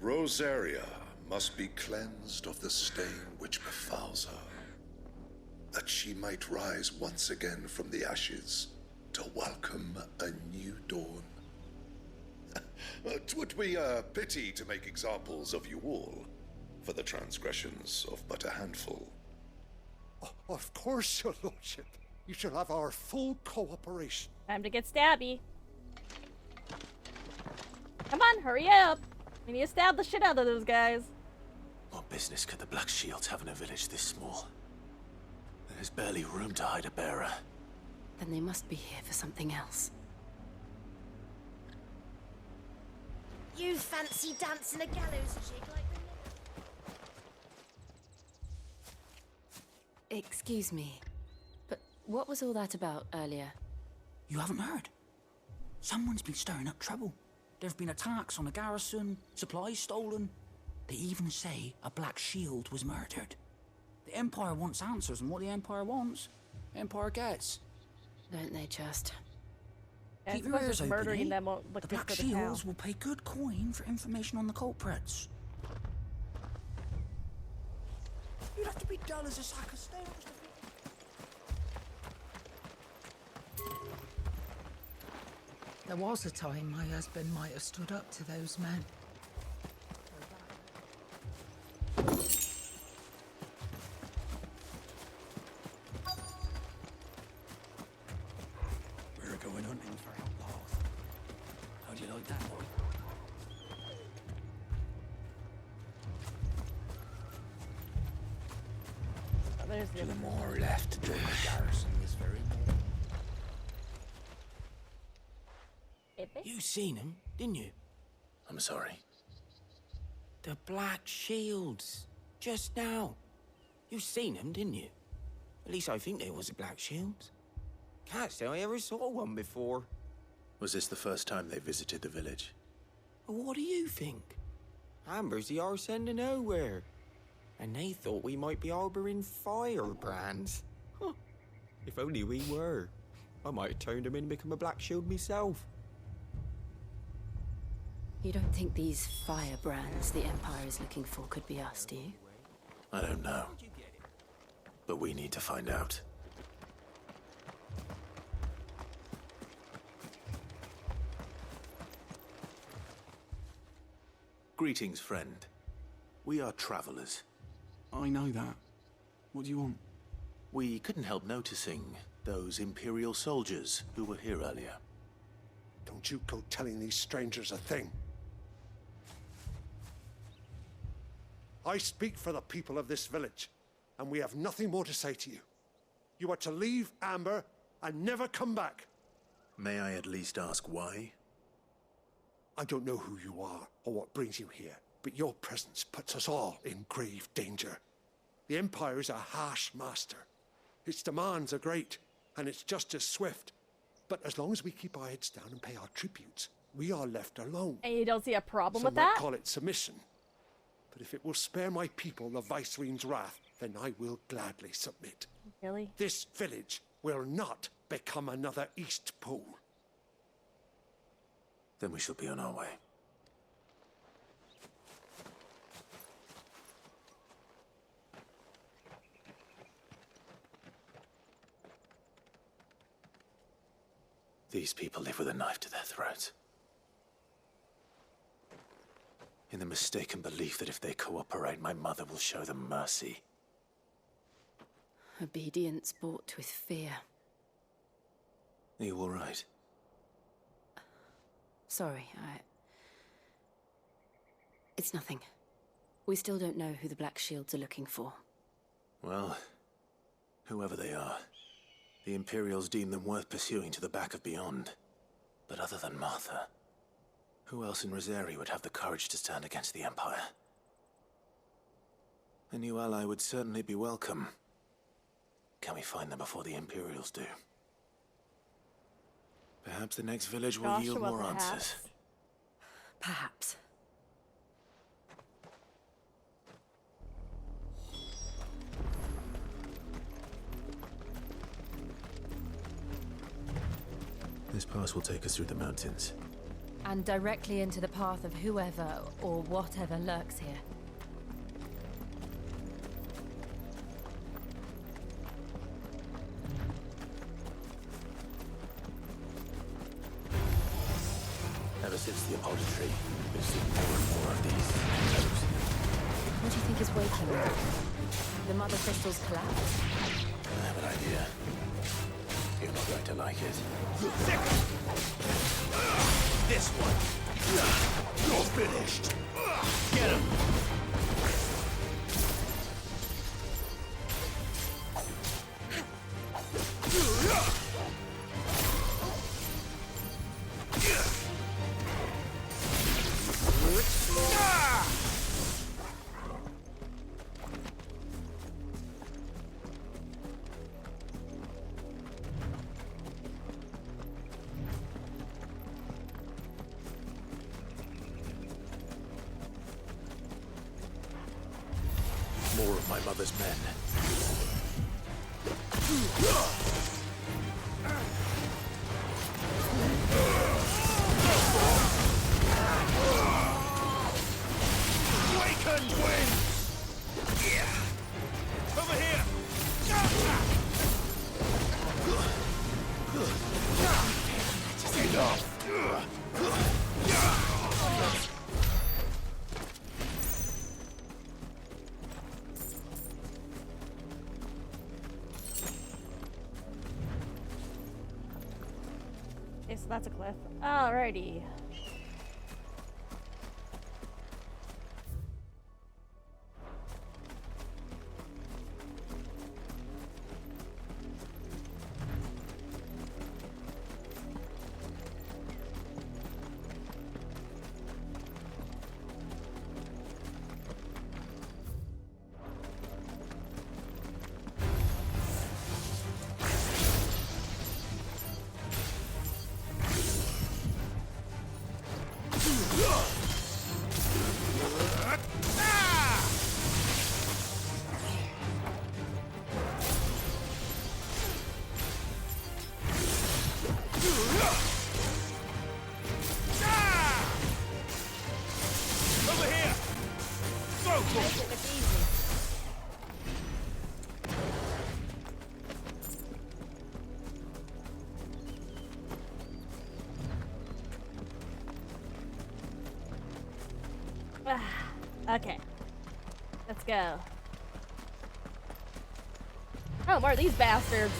Rosaria must be cleansed of the stain which befouls her, that she might rise once again from the ashes to welcome a new dawn. 'Twould be a pity to make examples of you all, for the transgressions of but a handful. Of course, your lordship. You shall have our full cooperation. Time to get stabby. Come on, hurry up. We need to stab the shit out of those guys. What business could the Black Shields have in a village this small? There's barely room to hide a bearer. Then they must be here for something else. You fancy dancing a gallows jig like the... Excuse me, but what was all that about earlier? You haven't heard? Someone's been stirring up trouble. There've been attacks on the garrison, supplies stolen. They even say a Black Shield was murdered. The Empire wants answers, and what the Empire wants, the Empire gets. Don't they just? Keep your ears open, murdering eh? them won't look The good Black for the town. Shields will pay good coin for information on the culprits. You'd have to be dull as a sack of stones. There was a time my husband might have stood up to those men. We're going hunting for outlaws. How do you like that, boy? Oh, there's the To other the more left to join the garrison this very morning. You seen him, didn't you? I'm sorry. The Black Shields. Just now. You seen them, didn't you? At least I think there was a Black Shields. Can't say I ever saw one before. Was this the first time they visited the village? Well, what do you think? Amber's the arse end of nowhere. And they thought we might be harboring firebrands. Huh. If only we were. I might have turned them in and become a Black Shield myself. You don't think these firebrands the Empire is looking for could be us, do you? I don't know. But we need to find out. Greetings, friend. We are travelers. I know that. What do you want? We couldn't help noticing those Imperial soldiers who were here earlier. Don't you go telling these strangers a thing. I speak for the people of this village, and we have nothing more to say to you. You are to leave Amber and never come back. May I at least ask why? I don't know who you are or what brings you here, but your presence puts us all in grave danger. The Empire is a harsh master. Its demands are great, and its justice swift. But as long as we keep our heads down and pay our tributes, we are left alone. And you don't see a problem Some with that? might call it submission. But if it will spare my people the Viceroy's wrath, then I will gladly submit. Really? This village will not become another East Pool. Then we shall be on our way. These people live with a knife to their throats. In the mistaken belief that if they cooperate, my mother will show them mercy. Obedience bought with fear. Are you all right? Sorry, It's nothing. We still don't know who the Black Shields are looking for. Well, whoever they are, the Imperials deem them worth pursuing to the back of beyond. But other than Martha, who else in Rosari would have the courage to stand against the Empire? A new ally would certainly be welcome. Can we find them before the Imperials do? Perhaps the next village will yield more answers. Perhaps. This pass will take us through the mountains. And directly into the path of whoever or whatever lurks here. Ever since the apology country, we've seen more and more of these shadows. What do you think is waking them? The Mother Crystal's collapse? I have an idea. You're not going to like it. This one. You're finished. Get him. More of my mother's men. Awakened winds! Yeah. Over here! Enough! Okay, so that's a cliff. Alrighty. Over here! Throw Make it look easy. Okay. Let's go. Oh, more of these bastards.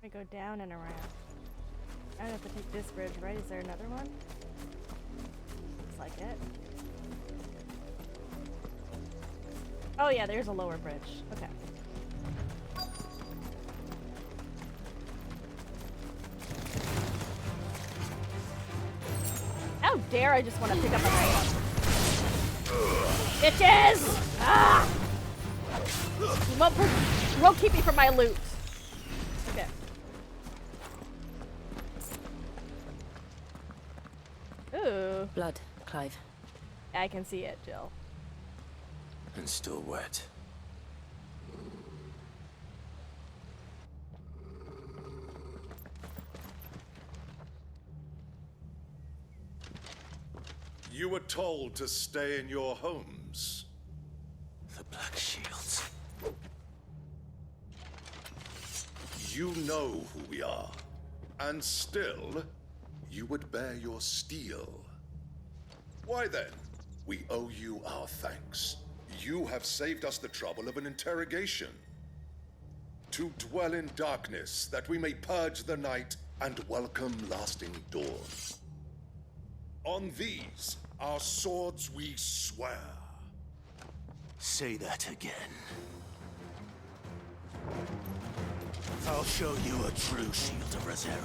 I go down and around. I have to take this bridge, right? Is there another one? Looks like it. Oh yeah, there's a lower bridge. Okay. How dare I just want to pick up a knife? Bitches! Ah! You won't keep me from my loot. Okay. Ooh. Blood, Clive. I can see it, Jill. And still wet. You were told to stay in your homes. The Black Shields. You know who we are. And still, you would bear your steel. Why then? We owe you our thanks. You have saved us the trouble of an interrogation. To dwell in darkness, that we may purge the night and welcome lasting dawn. On these, our swords we swear. Say that again. I'll show you a true shield of Rosaria.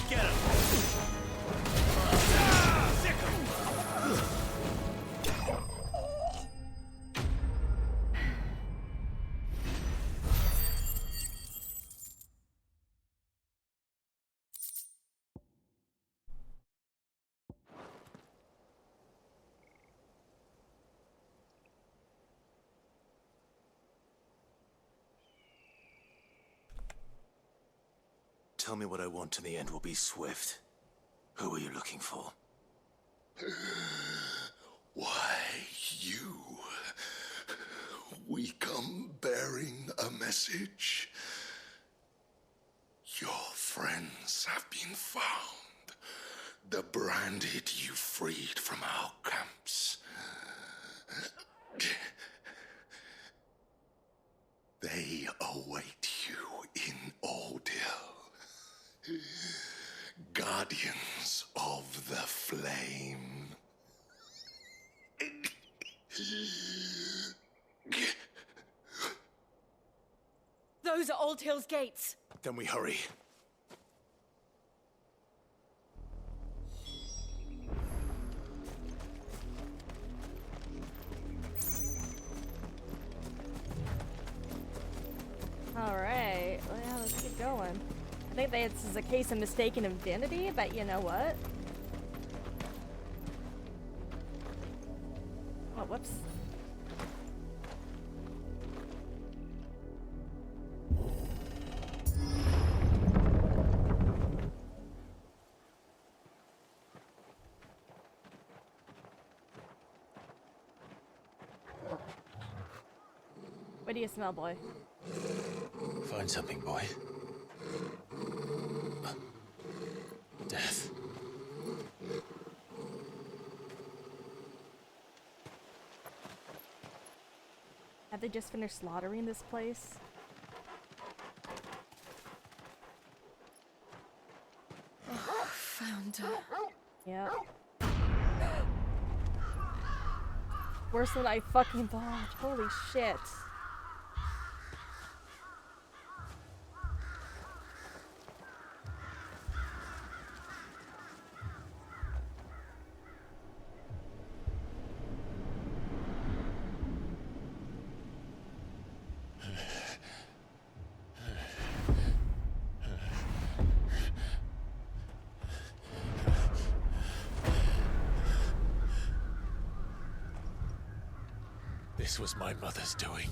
Get him! Tell me what I want and the end will be swift. Who are you looking for? Why, you. We come bearing a message. Your friends have been found. The branded you freed from our camps. They await you in Ordil. Guardians of the Flame. Those are Old Hill's gates. Then we hurry. Alright, well, yeah, let's keep going. I think this is a case of mistaken identity, but you know what? Oh, whoops. What do you smell, boy? Find something, boy. Death. Have they just finished slaughtering this place? Found her. Yep. Worse than I fucking thought. Holy shit. This was my mother's doing.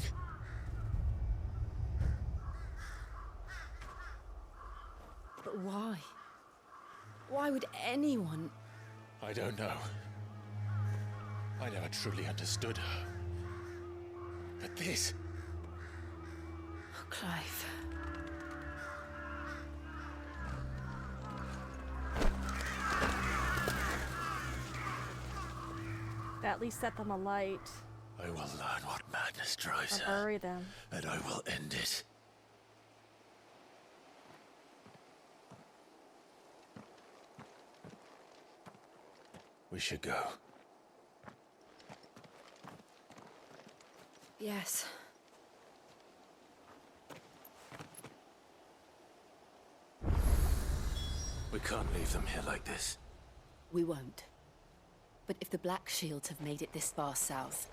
But why? Why would anyone? I don't know. I never truly understood her. But this... Oh, Clive. At least set them alight. I will learn what madness drives Or her. bury them. And I will end it. We should go. Yes. We can't leave them here like this. We won't. But if the Black Shields have made it this far south,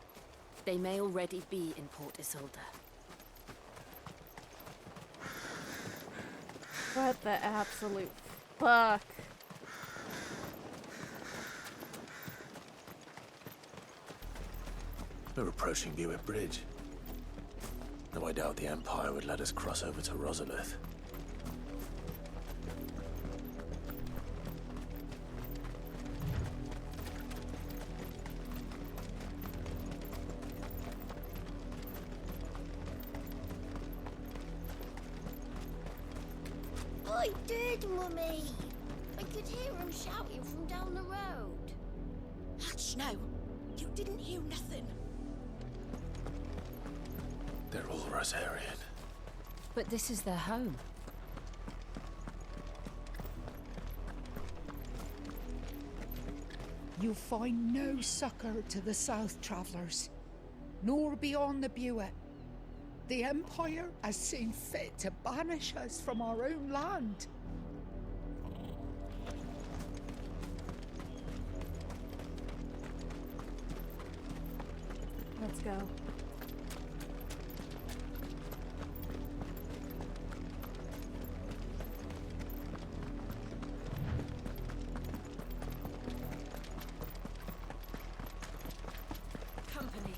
they may already be in Port Isolde. What the absolute fuck? We're approaching Buick Bridge. Though I doubt the Empire would let us cross over to Rosalith. I did, Mummy. I could hear him shouting from down the road. Hush now. You didn't hear nothing. They're all Rosarian. But this is their home. You find no succor to the South Travellers, nor beyond the Buet. The Empire has seen fit to banish us from our own land. Let's go. Company.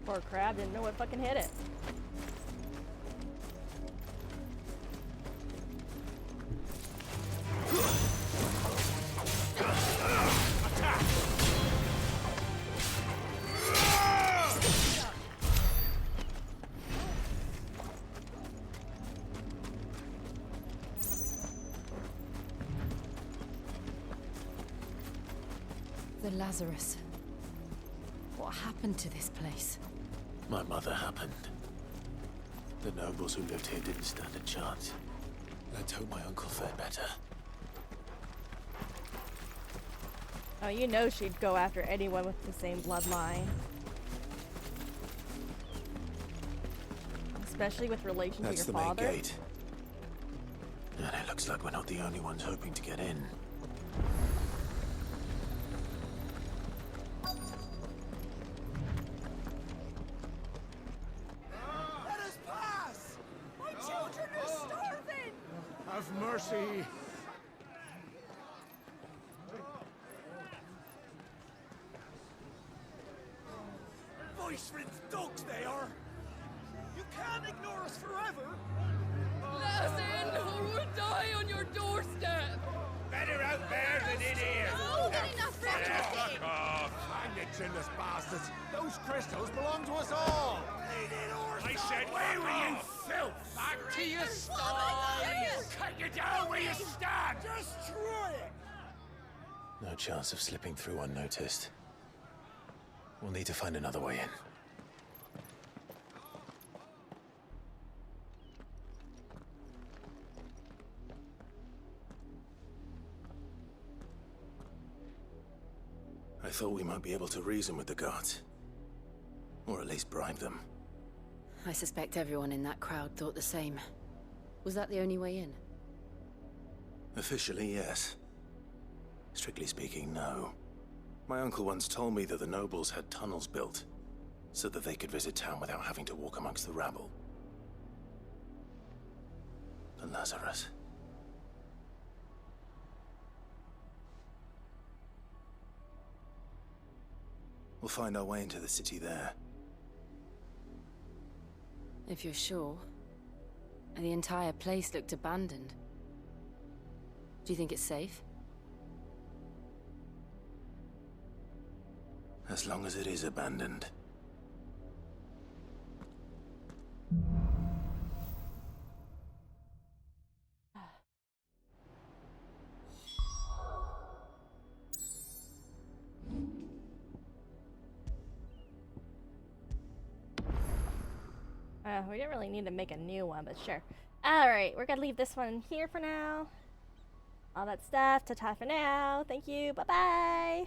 Poor crab didn't know what fucking hit it. The Lazarus. What happened to this place? My mother happened. The nobles who lived here didn't stand a chance. Let's hope my uncle fared better. Oh, you know she'd go after anyone with the same bloodline. Especially with relation That's to the your main father. gate. And it looks like we're not the only ones hoping to get in. Let us pass! My children are starving! Have mercy. Voice-rinsed dogs they are! You can't ignore us forever! Let us in, or we'll die on your doorstep! Better out there than in here! Oh, good enough for everything! Fuck off! Hang the chinless bastards! Those crystals belong to us all! I said, where were you, filth? Back to your sties! Cut you down where you stand! Destroy it! No chance of slipping through unnoticed. We'll need to find another way in. I thought we might be able to reason with the guards. Or at least bribe them. I suspect everyone in that crowd thought the same. Was that the only way in? Officially, yes. Strictly speaking, no. My uncle once told me that the nobles had tunnels built, so that they could visit town without having to walk amongst the rabble. The Lazarus. We'll find our way into the city there. If you're sure. The entire place looked abandoned. Do you think it's safe? As long as it is abandoned. We didn't really need to make a new one, but sure. Alright, we're gonna leave this one here for now. All that stuff, ta-ta for now. Thank you, bye-bye!